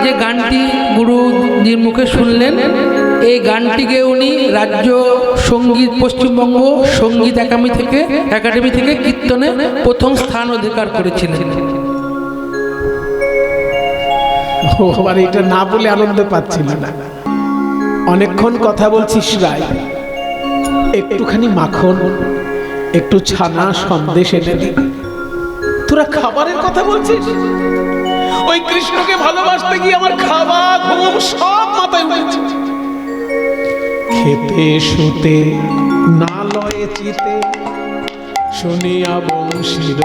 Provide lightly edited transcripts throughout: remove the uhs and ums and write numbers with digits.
যে গানটি গুরুজির মুখে শুনলেন, এই গানটিকে উনি রাজ্য সঙ্গীত পশ্চিমবঙ্গ সঙ্গীত একাডেমি থেকে কীর্তনে প্রথম স্থান অধিকার করেছিলেন। আবার এটা না বলে আনন্দ পাচ্ছিল না। অনেকক্ষণ কথা বলছিস রাই, একটুখানি মাখন, একটু ছানা সন্দেশ এনে দিন। তোরা খাবারের কথা বলছিস? ওই কৃষ্ণকে ভালোবাসতে গিয়ে আমার খাওয়া ঘুম সব মাথায় উঠেছে। খেতে শুতে না লয়ে চিতে শুনিয়া বংশীর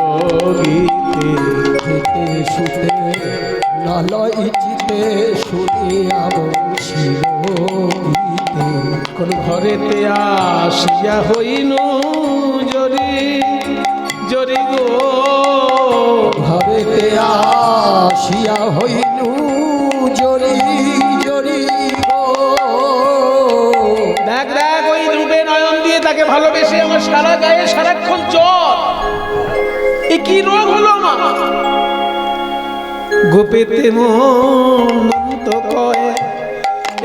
গীতে, খেতে শুতে নালয় চিতে শুনিয়া বংশীর গীতে। কোন ঘরেতে আসিয়া হইনু জরি জরি গো, ঘরেতে আসিয়া হইনু জরি জরি গো। দেখ দেখ ওই রূপে নয়ন দিয়ে তাকে ভালোবেসে আমার সারা গায়ে সারাক্ষণ জ্বর। এ কি রোগ হলো আমার? গোপেতে মন তো কয়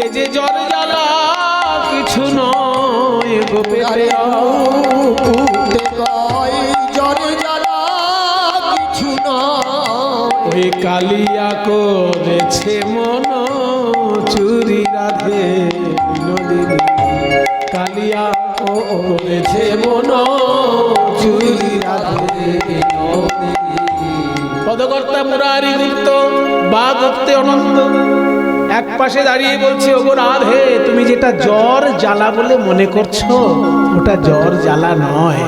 এ যে জ্বর জ্বালা কিছু নয়। গোপেতে পুতে কয় জ্বর জ্বালা কিছু নয়। ওই কালিয়া করেছে মন চুরি রাধে নদী, কালিয়া করেছে মন চুরি রাধে নদী। পদকর্তা মুরারি গুপ্ত বা গুপ্তে অনন্ত এক পাশে দাঁড়িয়ে বলছে, ওগো রাধে, তুমি যেটা জ্বর জ্বালা বলে মনে করছো ওটা জ্বর জ্বালা নয়।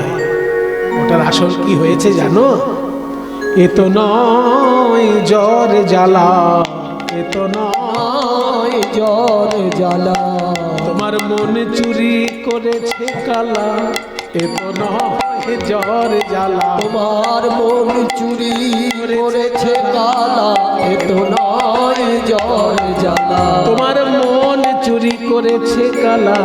ওটার আসল কি হয়েছে জানো? এ তো নয় জ্বর জ্বালা, এ তো নয় জ্বর জ্বালা। তোমার মন চুরি করেছে কালা, এ তো নয় জ্বর জ্বালা। তোমার মন চুরি করেছে কালা, এ তো নয় জ্বর জ্বালা। তোমার মন চুরি করেছে কালা,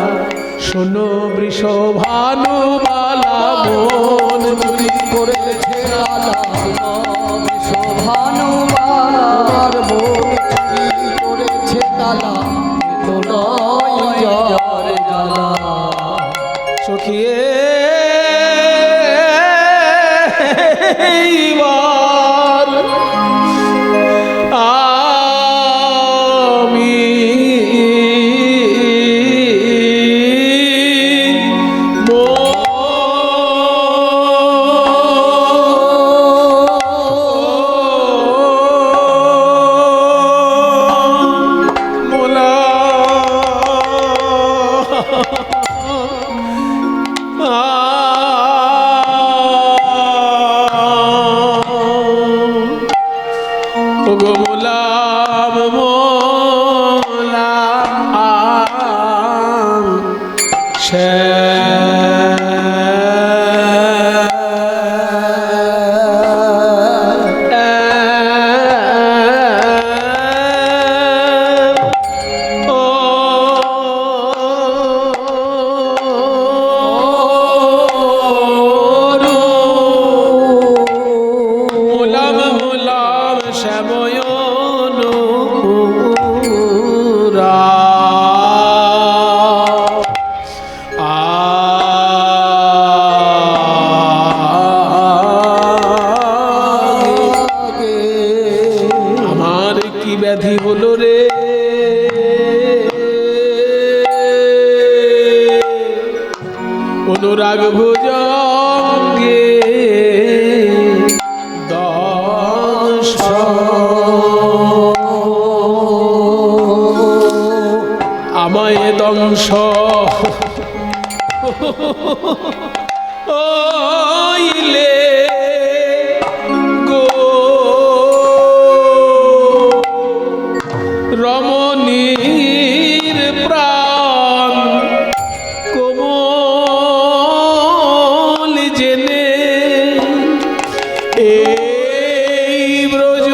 শোনো বৃষভানুবালা। মন চুরি করেছে কালা শোভানুবালা। তোমার মন চুরি করেছে কালা, এ তো নয় জ্বর জ্বালা। সখিয়ে এইবার আমি ব্যাধি হলো রে, অনুরাগ ভুজঙ্গে দশ আমায় দংশ ওইলে গো রমণীর প্রাণ কোমল জেনে এই ব্রজ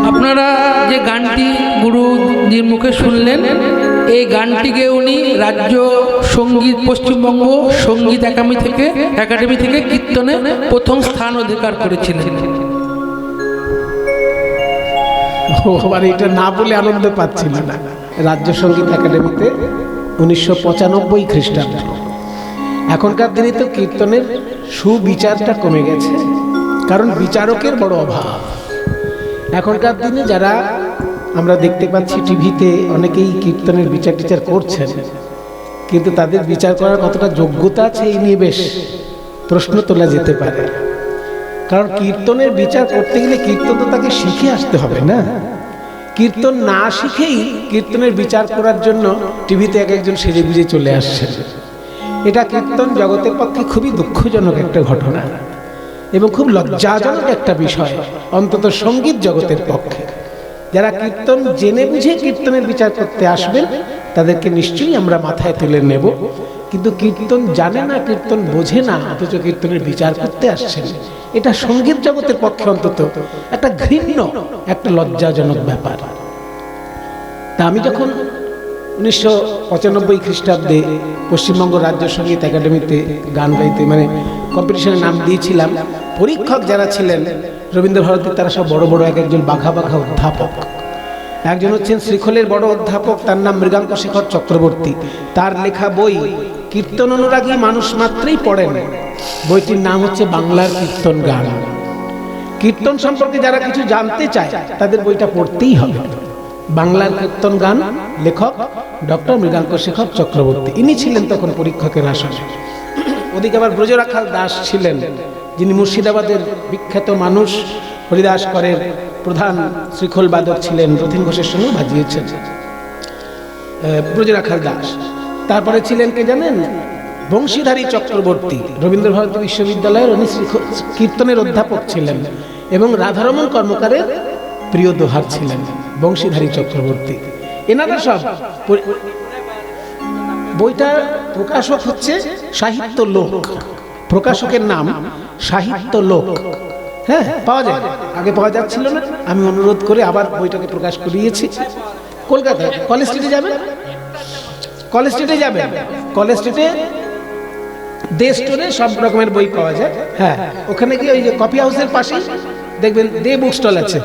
আপনারা যে গানটি গুরুজির মুখে শুনলেন, এই গানটিকে উনি রাজ্য সঙ্গীত পশ্চিমবঙ্গ সঙ্গীত একাডেমি থেকে কীর্তনে প্রথম স্থান অধিকার করেছিলেন। আবার এটা না বলে আনন্দ পাচ্ছিল না। রাজ্য সঙ্গীত একাডেমিতে 1995 খ্রিস্টাব্দে। এখনকার দিনে তো কীর্তনের সুবিচারটা কমে গেছে, কারণ বিচারকের বড় অভাব। এখনকার দিনে যারা আমরা দেখতে পাচ্ছি টিভিতে অনেকেই কীর্তনের বিচার টিচার করছেন, কিন্তু তাদের বিচার করার কতটা যোগ্যতা আছে এই নিয়ে বেশ প্রশ্ন তোলা যেতে পারে। কারণ কীর্তনের বিচার করতে গেলে কীর্তন তো তাকে শিখে আসতে হবে না। কীর্তন না শিখেই কীর্তনের বিচার করার জন্য টিভিতে এক একজন সেজে বুঝে চলে আসছেন। এটা কীর্তন জগতের পক্ষে খুবই দুঃখজনক একটা ঘটনা এবং খুব লজ্জাজনক একটা বিষয়, অন্তত সঙ্গীত জগতের পক্ষে। যারা কীর্তন জেনে বুঝে কীর্তনের বিচার করতে আসবেন তাদেরকে নিশ্চয়ই আমরা মাথায় তুলে নেব, কিন্তু কীর্তন জানে না, কীর্তন বোঝে না, অথচ কীর্তনের বিচার করতে আসছেন, এটা সঙ্গীত জগতের পক্ষে অন্তত একটা ঘৃণ্য, একটা লজ্জাজনক ব্যাপার। তা আমি যখন 1995 খ্রিস্টাব্দে পশ্চিমবঙ্গ রাজ্য সঙ্গীত একাডেমিতে গান গাইতে মানে কম্পিটিশনে নাম দিয়েছিলাম, পরীক্ষক যারা ছিলেন রবীন্দ্রভারতী তারা সব বড় বড় এক একজন বাঘা বাঘা অধ্যাপক। একজন হচ্ছেন শ্রীখোলের বড় অধ্যাপক, তার নাম মৃগাঙ্কশেখর চক্রবর্তী। তার লেখা বই কীর্তন অনুরাগী মানুষ মাত্রই পড়েন, বইটির নাম হচ্ছে বাংলার কীর্তন গান। কীর্তন সম্পর্কে যারা কিছু জানতে চায় তাদের বইটা পড়তেই হবে। বাংলার কীর্তন গান, লেখক ডক্টর মৃগাঙ্কশেখর চক্রবর্তী। ইনি ছিলেন তখন পরীক্ষকের আসনে। ওদিকে আবার ব্রজরাখাল দাস ছিলেন, যিনি মুর্শিদাবাদের বিখ্যাত মানুষ, হরিদাস করের প্রধান শ্রীখোল বাদক ছিলেন, রথীন ঘোষের সঙ্গে বাজিয়েছেন ব্রজরাখাল দাস। তারপরে ছিলেন কে জানেন? বংশীধারী চক্রবর্তী, রবীন্দ্রভারতী বিশ্ববিদ্যালয়ের উনি কীর্তনের অধ্যাপক ছিলেন এবং রাধারমণ কর্মকারের প্রিয় দোহার ছিলেন বংশীধারী চক্রবর্তী। এনারা সব, বইটার প্রকাশক হচ্ছে সাহিত্য লোক, প্রকাশকের নাম সাহিত্য লোক। হ্যাঁ, পাওয়া যায়, আগে পাওয়া যাচ্ছিল না, আমি অনুরোধ করে আবার বইটাকে প্রকাশ করিয়েছি। কলকাতায় কলেজ স্ট্রিটে যাবেন, কলেজ স্ট্রিটে যাবেন, কলেজ স্ট্রিটে দে স্টোরে সব রকমের বই পাওয়া যায়। হ্যাঁ, ওখানে গিয়ে ওই যে কফি হাউসের পাশে দেখবেন দে বুক স্টল আছে।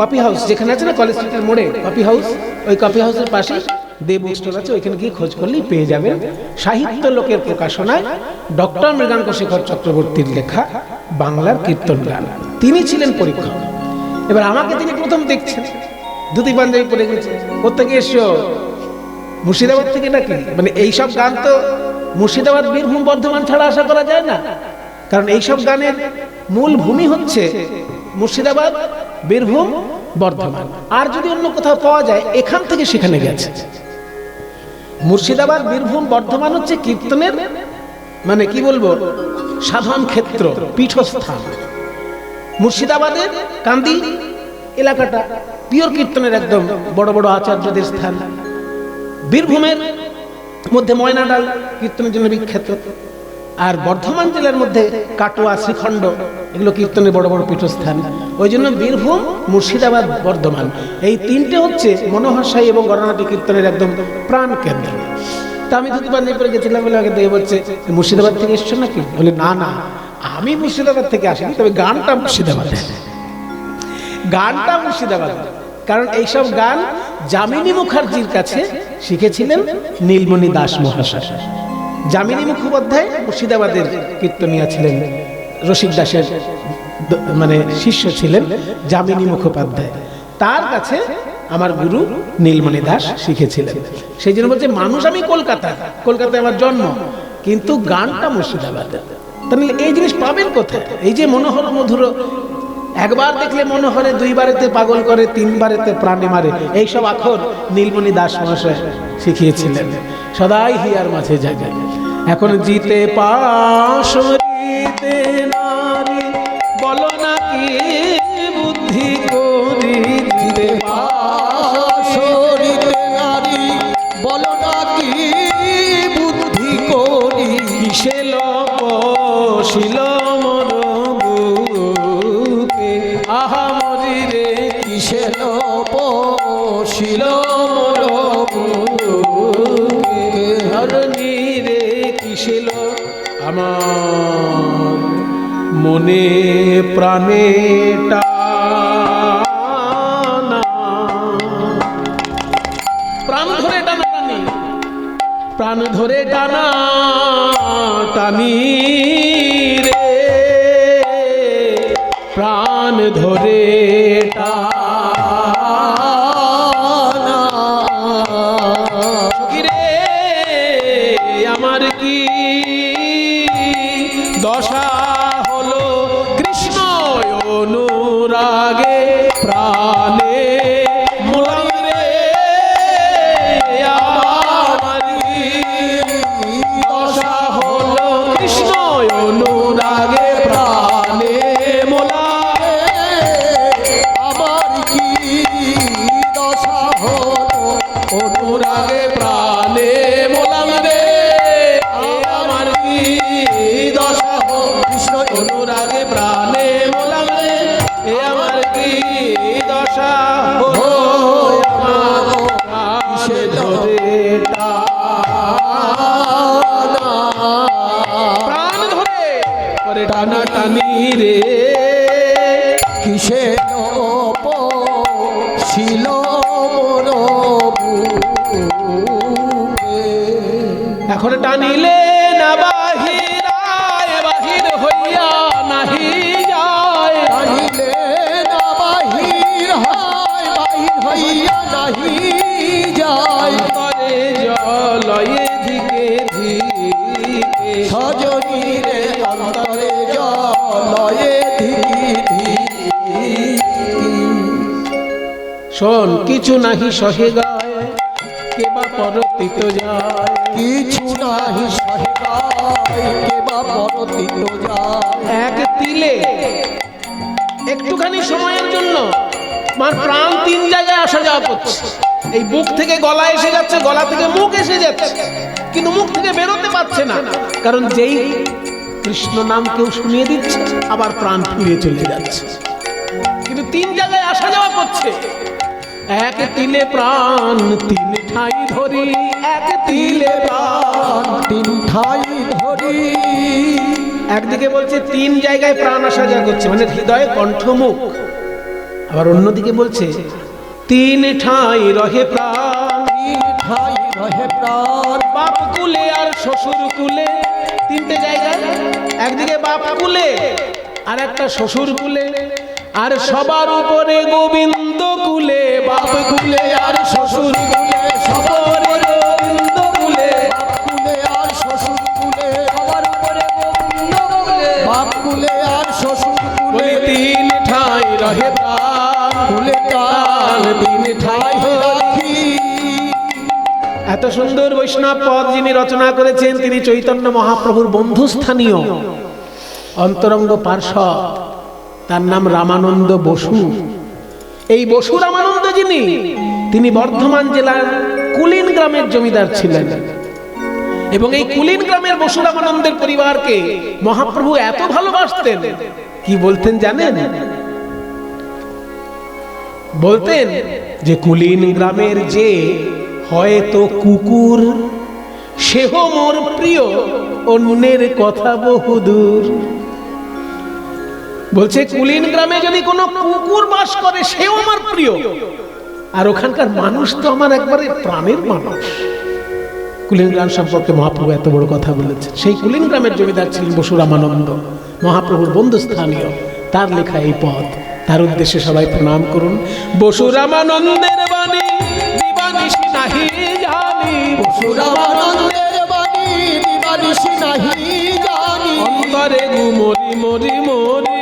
কফি হাউস যেখানে আছে না কলেজ স্ট্রিটের মোড়ে কফি হাউস, ওই কফি হাউসের পাশে দে বুক স্টল আছে, ওইখানে গিয়ে খোঁজ করলেই পেয়ে যাবেন। সাহিত্য লোকের প্রকাশনায় ডক্টর মৃগাঙ্কশেখর চক্রবর্তীর লেখা বাংলার কীর্তন গান। তিনি ছিলেন পরীক্ষক। এবার আমাকে তিনি প্রথম দেখছেন, ধুতি পাঞ্জাবি পরে গেছে। কোথেকে এসছো? মুর্শিদাবাদ থেকে নাকি? মানে এইসব গান তো মুর্শিদাবাদ, বীরভূম, বর্ধমান ছাড়া আশা করা যায় না, কারণ এইসব গানের মূল ভূমি হচ্ছে মুর্শিদাবাদ, বীরভূম, বর্ধমান। আর যদি অন্য কোথাও পাওয়া যায়, এখান থেকে সেখানে গেছে। মুর্শিদাবাদ, বীরভূম, বর্ধমান হচ্ছে কীর্তনের মানে কি বলবো সাধন ক্ষেত্র, পীঠস্থান। মুর্শিদাবাদের কান্দি এলাকাটা পিওর কীর্তনের একদম বড় বড় আচার্যদের স্থান। বীরভূমের মধ্যে ময়নাডাল কীর্তনের জন্য বিখ্যাত, আর বর্ধমান জেলার মধ্যে কাটোয়া, শ্রীখণ্ড, এগুলো কীর্তনের বড় বড় পীঠস্থান। ওই জন্য বীরভূম, মুর্শিদাবাদ, বর্ধমান এই তিনটে হচ্ছে মনোহর সাই এবং গণনাট্য কীর্তনের একদম প্রাণ কেন্দ্র। তা আমি ধুতি পাঞ্জাবি পরে গেছিলাম বলে আগে দেখে বলছে মুর্শিদাবাদ থেকে এসছো নাকি? বলে না না, আমি মুর্শিদাবাদ থেকে আসিনি, তবে গানটা মুর্শিদাবাদের, গানটা মুর্শিদাবাদ। কারণ এইসব গান যামিনী মুখার্জির কাছে শিখেছিলেন নীলমণি দাস মহাশয়। যামিনী মুখোপাধ্যায় মুর্শিদাবাদের কীর্তনিয়া ছিলেন, রসিক দাসের মানে শিষ্য ছিলেন যামিনী মুখোপাধ্যায়। তার কাছে আমার গুরু নীলমণি দাস শিখেছিলেন। সেই জন্য বলছে মানুষ আমি কলকাতায় আমার জন্ম, কিন্তু গানটা মুর্শিদাবাদের। তাহলে এই জিনিস পাবেন কোথায়? এই যে মনোহর মধুর, একবার দেখলে মনোহরে, দুইবারেতে পাগল করে, তিনবারেতে প্রাণে মারে, এইসব আখর নীলমণি দাস মহাশয় শিখিয়েছিলেন। সদাই হিয়ার মাঝে জায়গায় এখন জিতে পাশরিতে নারী, বলো না কি বুদ্ধি করি, জিতে পাশরিতে নারী, বলো না কি বুদ্ধি করি, কিসে লপশিল মর বুকে, আহা মরি রে, কিসে লপশিল মর বুকে, ধরণী রে কিসেল আমার মনে প্রাণে টানা, প্রাণ ধরে টানাটানি, প্রাণ ধরে টানা টানি রে, প্রাণ ধরে টানা বর্ষা হলো আমার কিসে ধরে প্রাণ ধরে করে টানা টানি রে কিসে শিল এখন টানিলে না বাহিরায় বাহির হইয়া নাহি যায় টানিলে না বাহির হয় বাহির হইয়া নাহি যায় তরে জলয়ে ধিকে ধিকে সজনী রে অন্তরে জলয়ে ধীরে শোন কিছু নাহি সহে গায় কেবা পরতিত যায় কিছু নাহি সহে গায় কেবা পরতিত যায় এক তিলে একটুখানি সময়ের জন্য আমার প্রাণ তিন জায়গায় আসা যাওয়া করছে। এই বুক থেকে গলা এসে যাচ্ছে, গলা থেকে মুখ এসে যাচ্ছে, কিন্তু মুখ থেকে বেরোতে পারছে না, কারণ যেই কৃষ্ণ নাম কেউ শুনিয়ে দিচ্ছে আবার প্রাণ ফিরে চলে যাচ্ছে, কিন্তু তিন জায়গায় আসা যাওয়া করছে। এক তিলে প্রাণ তিন ঠাই ধরি, এক তিলে প্রাণ তিন ঠাই ধরি। একদিকে বলছে তিন জায়গায় প্রাণ আসা যাওয়া করছে, মানে হৃদয়, কণ্ঠ, মুখ। আবার অন্যদিকে বলছে তিন ঠাই রহে প্রাণ, তিন ঠাই রহে প্রাণ। বাপ কুলে আর শ্বশুর কুলে, তিনটে জায়গায়, একদিকে বাপ কুলে আর একটা শ্বশুর কুলে, আর সবার উপরে গোবিন্দ কুলে, বাপ কুলে আর শ্বশুর কুলে, সবার গোবিন্দ কুলে, বাপ কুলে আর শ্বশুর কুলে, সবার উপরে গোবিন্দ কুলে, বাপ কুলে আর শ্বশুর কুলে। বলি তিন ঠাই রহে প্রাণ, কুলে প্রাণ তিন ঠাই রাখি। এত সুন্দর বৈষ্ণব পদ যিনি রচনা করেছেন তিনি চৈতন্য মহাপ্রভুর বন্ধুস্থানীয় অন্তরঙ্গ পার্ষদ, তার নাম রামানন্দ বসু। এই বসু রামানন্দ যিনি, তিনি বর্ধমান জেলার কুলিন গ্রামের জমিদার ছিলেন, এবং এই কুলিন গ্রামের বসু রামানন্দের পরিবারকে মহাপ্রভু এত ভালোবাসতেন, কি বলতেন জানেন? বলতেন যে কুলিন গ্রামের যে হয়তো কুকুর, সেহ মোর প্রিয়, অন্যের কথা বহুদূর। বলছে কুলিন গ্রামে যদি কোনো কুকুর বাস করে সেও আমার প্রিয়, আর ওখানকার মানুষ তো আমার একবারে প্রাণের মানুষ। কুলিন গ্রাম সম্পর্কে মহাপ্রভু এত বড় কথা বলেছেন। সেই কুলিন গ্রামের জমিদার ছিলেন বসু রামানন্দ, মহাপ্রভুর বন্ধুস্থানীয়, তার লেখা এই পদ। তার উদ্দেশ্যে সবাই প্রণাম করুন। বসু রামানন্দের বাণী দিবানিশি নাহি জানি, বসু রামানন্দের বাণী দিবানিশি নাহি জানি, অন্তরে গুমরি মরি মরি,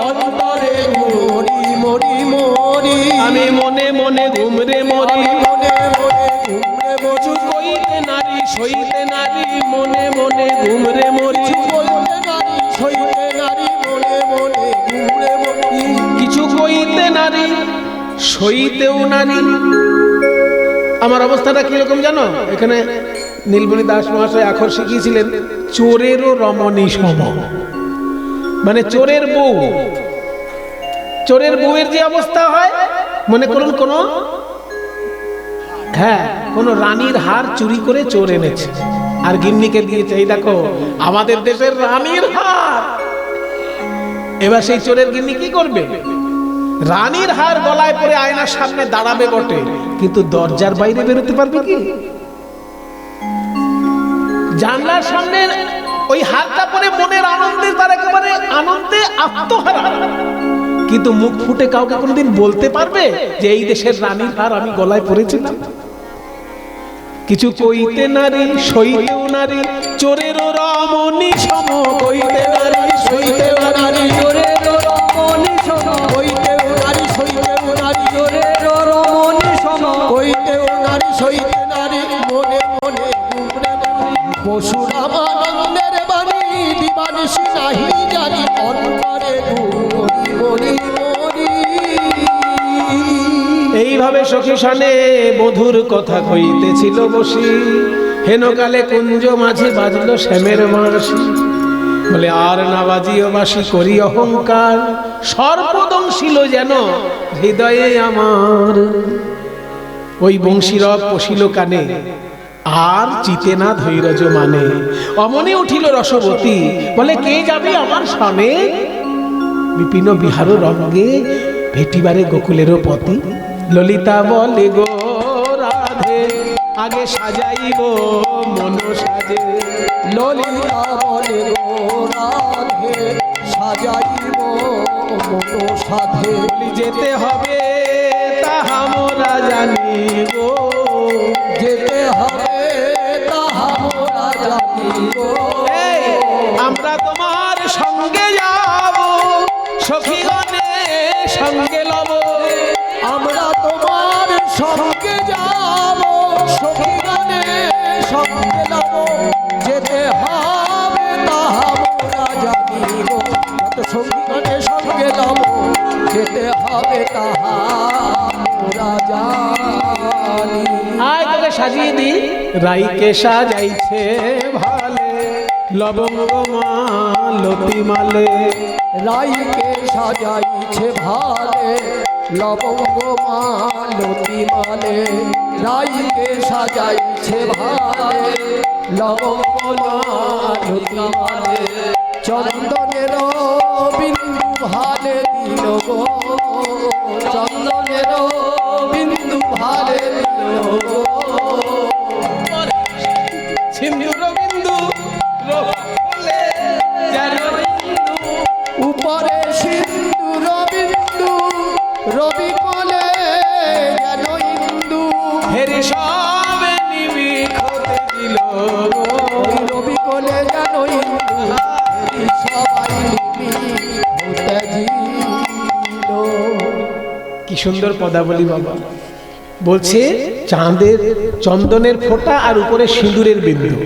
অন্তরে মরি মরি মরি, আমি মনে মনে ঘুমরে মরি, আমি মনে মনে ঘুমরে মরি, কইতে নারী সইতে নারী, মনে মনে ঘুমরে মরি, বলতে নারী সইতে নারী, মনে মনে ঘুমরে মরি। কিছু কইতে নারী সইতেও নারী। আমার অবস্থাটা কিরকম জানো? এখানে নীলমণি দাস মহাশয় আখর শিখিয়েছিলেন চোরেরও রমণী সম, মানে চোরের বউ, চোরের বউয়ের যে অবস্থা হয়, মনে করুন কোন, হ্যাঁ, কোন রানীর হার চুরি করে চোর এনেছে আর গিন্নিকে দিয়েছে, এই দেখো আমাদের দেশের রানীর হার। এবার সেই চোরের গিন্নি কি করবে? রানীর হার গলায় পরে আয়নার সামনে দাঁড়াবে বটে, কিন্তু দরজার বাইরে বেরোতে পারবে কি? জানলার সামনে ওই হারটা পরে মনের আনন্দে তার একেবারে আনন্দে আত্মহারা, কিন্তু মুখ ফুটে কাউকে কোনোদিন বলতে পারবে যে এই দেশের রানীর হার আমি গলায় পরেছিলাম? কিছু কইতে নারী সইতেও নারী, চোরেরও রমণী সম, কইতে নারী সইতেও নারী, চোরেরও রমণী সম, কইতেও নারী সইতেও নারী, চোরেরও রমণী সম, কইতেও নারী সইতে নারী, মনে মনে ঘুমরে মরি। বসু রামানন্দের বাণী দিবানিশি নাহি জানি, অন্তরে মরি মরি মরি। এইভাবে সখী সানে বধুর কথা কইতেছিল বসি, হেনকালে কুঞ্জ মাঝে বাজলো শ্যামের বাঁশি। বলে আর না বাজিও বাসি করি অহংকার, সর্বদংশিল যেন হৃদয়ে আমার। ওই বংশীরব পশিল কানে, আর চিতে না ধৈর্য মানে। অমনে উঠিল রসবতী, বলে কে যাবে আমার সামনে? বিপিন বিহার রঙ্গে ভেটিবারে গোকুলেরও পতি। ললিতা বলে গো রাধে, আগে সাজাইব মন সাজে। ললিতা বলে গো রাধে, সাজাইব মন সাধে। বলি যেতে হবে তাহা মোরা জানি গো, যেতে হবে তাহা মোরা জানি গো। এই, আমরা তোমার সঙ্গে যাব, সখীগণে সঙ্গে লব। আমরা তোমার সঙ্গে যাব, সখীগণে সঙ্গে লব। যেতে হবে তাহা মোরা জানি গো। সখীগণে সঙ্গে লব, যেতে হবে তাহা মোরা জানি। আয় তোকে সাজিয়ে দি। রাইকে সাজাইছে ভালে, লবঙ্গ মালতি মালে। রাইকে সাজাইছে ভালে, লবঙ্গ মালতি মালে। রাইকে সাজাইছে ভালে, লবঙ্গ মালতি মালে। চন্দনের বিন্দু ভালে দিল গো, চন্দনের বিন্দু ভালে দিল গো। সিন্ধুর বিন্দু রলে যেন বিন্দু, উপরে সিন্ধুর বিন্দু, রবি কোলে যেন ইন্দু। হেরি সবে নিমিখ হতে দিল গো। ওই রবি কোলে যেন ইন্দু, এই সবাই হতে দিল। কি সুন্দর পদাবলী বাবা। বলছে চাঁদের চন্দনের ফোঁটা আর উপরে সিঁদুরের বিন্দু।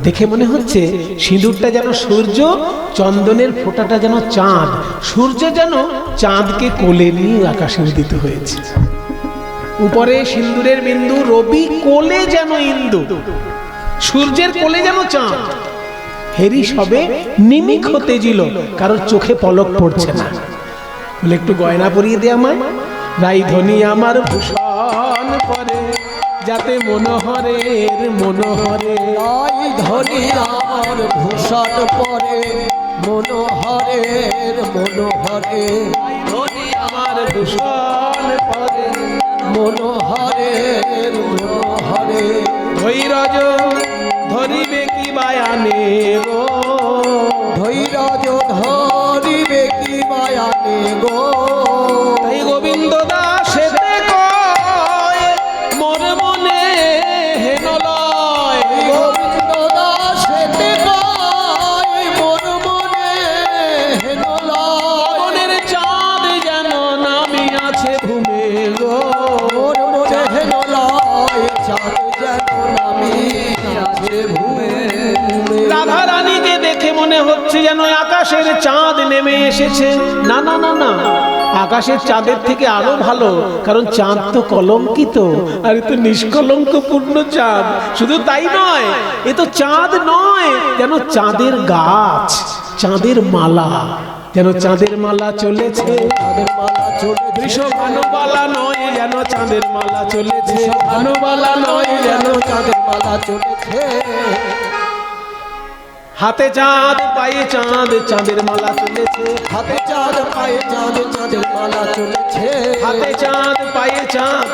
দেখে মনে হচ্ছে সিঁদুরটা যেন সূর্য, চন্দনের ফোঁটাটা যেন চাঁদ। সূর্য যেন চাঁদকে কোলে নিয়ে আকাশে উদিত হয়েছে। উপরে সিঁদুরের বিন্দু, রবি কোলে যেন ইন্দু, সূর্যের কোলে যেন চাঁদ। হেরি সবে নিমিখ হতে দিল, কারোর চোখে পলক পড়ছে না। বলে একটু গয়না পরিয়ে দে আমায়। রাইধনি আমার ভূষণ পরে, যাতে মনোহরের মনোহরে। রাই ধনি আমার ভূষণ পরে, মনোহরের মনোহরে। ধনি আমার ভূষণ পরে, মনোহরের মনোহরে। ধৈর্য ধরিবে কি বায়ানে গো। ধৈর্য ধরিবে কি বায়ানে গো। তাই গোবিন্দ দাসেতে কয়, মোর মনে হেন লয়। গোবিন্দ দাসেতে কয়, মোর মনে হেন লয়। মনের চাঁদ যেন নামি আছে ভূমে গো। মোর মনে হেন লয়, চাঁদ যেন নামি আছে ভূমে। রাধা রানীকে দেখে মনে হচ্ছে যেন আকাশের চাঁদ নেমে এসেছে। না না না না, আকাশের চাঁদের থেকে আরো ভালো, কারণ চাঁদ তো কলঙ্কিত, আর এ তো নিষ্কলঙ্ক পূর্ণ চাঁদ। শুধু তাই নয়, এ তো চাঁদ নয়, যেন চাঁদের গাছ, চাঁদের মালা, যেন চাঁদের মালা চলেছে। চাঁদের মালা চলে বৃষভানুবালা নয়, যেন চাঁদের মালা চলেছে। ভানুবালা নয়, যেন চাঁদের মালা চলেছে। হাতে চাঁদ পায়ে চাঁদ, চাঁদের মালা চলেছে। হাতে চাঁদ পায়ে চাঁদ, চাঁদের মালা চলেছে। হাতে চাঁদ পায়ে চাঁদ,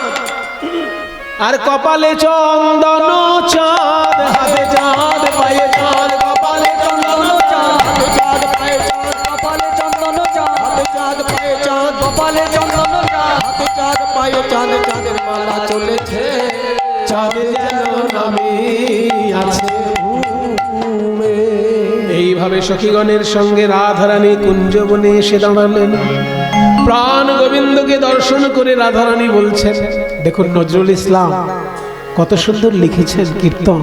আর কপালে চন্দন চাঁদ। হাতে চাঁদ পায়ে চাঁদ, কপালে চন্দন চাঁদ। হাতে চাঁদ পায়ে চাঁদ, কপালে চন্দন চাঁদ। হাতে চাঁদ পায়ে চাঁদ, কপালে চন্দন চাঁদ। হাতে চাঁদ পায়ে চাঁদ, চাঁদের মালা চলেছে। চাঁদ যেন নামে আছে ভূমে। এইভাবে সখীগণের সঙ্গে রাধারানী কুঞ্জবনে এসে দাঁড়ালেন। প্রাণ গোবিন্দকে দর্শন করে রাধারানী বলছেন, দেখুন নজরুল ইসলাম কত সুন্দর লিখেছেন কীর্তন।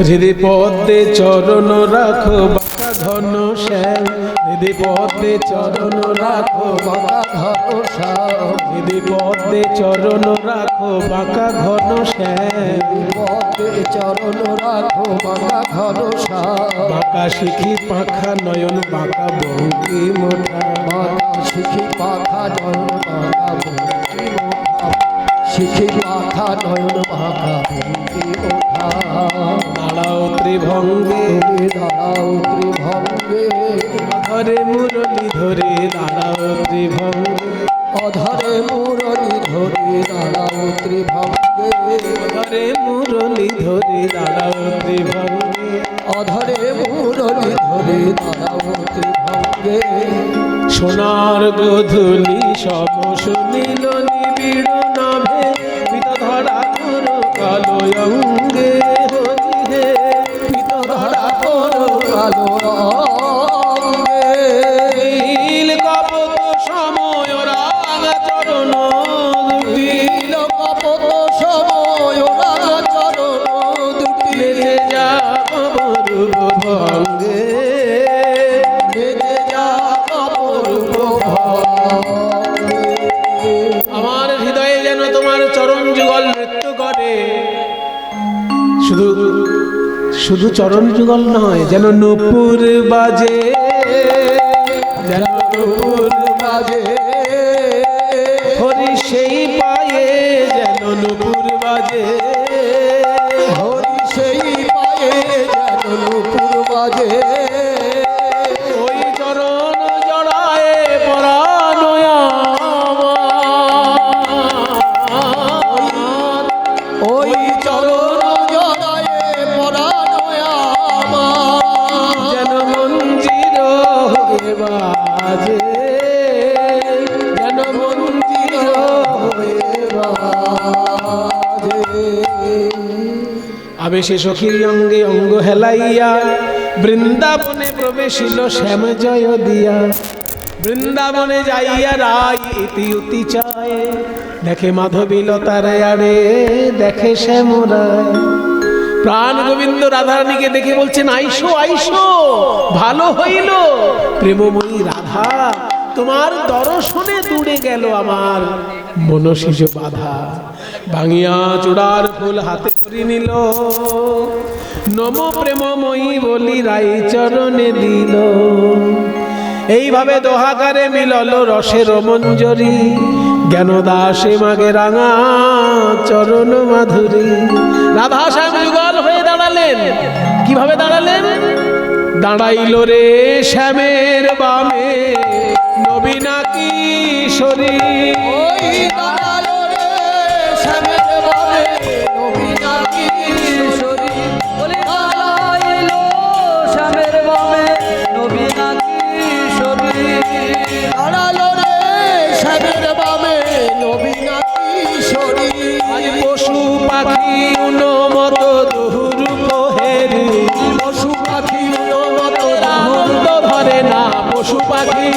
হৃদয় পদ্মে চরণ রাখো বাঁকা ঘন শ্যাম, হৃদি পদ্মে চরণ রাখো বাঁকা ঘন শ্যাম হৃদি পদ্মে চরণ রাখো বাঁকা ঘন শ্যাম পদ্মে চরণ রাখো বাঁকা ঘন শ্যাম বাঁকা শিখি পাখা নয়ন বাঁকা বঙ্কি মোটা বাঁকা শিখি পাখা নয়ন বাঁকা ভঙ্গি মোঠা শিখি পাখা নয়ন বাঁকা ভঙ্গি মোঠা দাঁড়াও ত্রিভঙ্গে তুমি দাঁড়াও ত্রিভঙ্গে ধরে মুরলি ধরে দাঁড়াও ত্রিভঙ্গে অধরে মুরলি ধরে দাঁড়াও ত্রিভঙ্গে ধরে মুরলি ধরে দাঁড়াও ত্রিভঙ্গে অধরে মুরলি ধরে দাঁড়াও ত্রিভঙ্গে সোনার গোধূলি সম সুনীল নিবিড় নাভে পিত ধরা করো কালো অঙ্গে হরিহে পিত ধরা করো কালো অঙ্গে নীল কপট সময় রাঙা চরণ দুটি নীল কপট সময় রাঙা চরণ দুটি লেগে যা অপরূপ ভঙ্গে বেজে যা অপরূপ ভঙ্গে। আমার হৃদয়ে যেন তোমার চরণ যুগল নৃত্য করে শুধু শুধু চরণ যুগল নয় যেন নূপুর বাজে যেন নূপুর বাজে হরি সেই পায়ে যেন নূপুর বাজে হরি সেই পায়ে যেন নূপুর বাজে ওই চরণ জড়ায় পরানো আমার। ওই চরণ জড়ায়ে পরানো আমার যেন মঞ্জির হয়ে বাজে যেন মঞ্জির হয়ে বাজে। আবেশে সখীর অঙ্গে অঙ্গ হেলাইয়া বৃন্দাবনে প্রবেশিল শ্যাম জয় দিয়া বৃন্দাবনে যাইয়া রাই ইতি উতি চায় দেখে মাধবী লতার আড়ে দেখে শ্যামরায় প্রাণ গোবিন্দ রাধারানীকে দেখে বলছেন আইসো আইসো ভালো হইল প্রেমময়ী রাধা তোমার দর্শনে দূরে গেল আমার মনসিজ বাধা ভাঙিয়া চূড়ার ফুল হাতে করি নিল নম প্রেমময়ী বলি রাই চরণে দিল এইভাবে দোহাকারে মিলল রসের মঞ্জরি জ্ঞান দাসে মাগে রাঙা চরণ মাধুরী রাধা শ্যাম যুগল হয়ে দাঁড়ালেন কিভাবে দাঁড়ালেন দাঁড়াইল রে শ্যামের বামে নবীনা কিশোরী ওই দাঁড়ালো রে শ্যামের বামে নবীনা কিশোরী বলে দাঁড়াইলো শ্যামের বামে নবীনা কিশোরী দাঁড়ালো রে শ্যামের বামে নবীনা কিশোরী আজ পশু পাখি উন্নত দুরূপ হেরি পশু পাখি মতো আনন্দ ভরে না পশু পাখি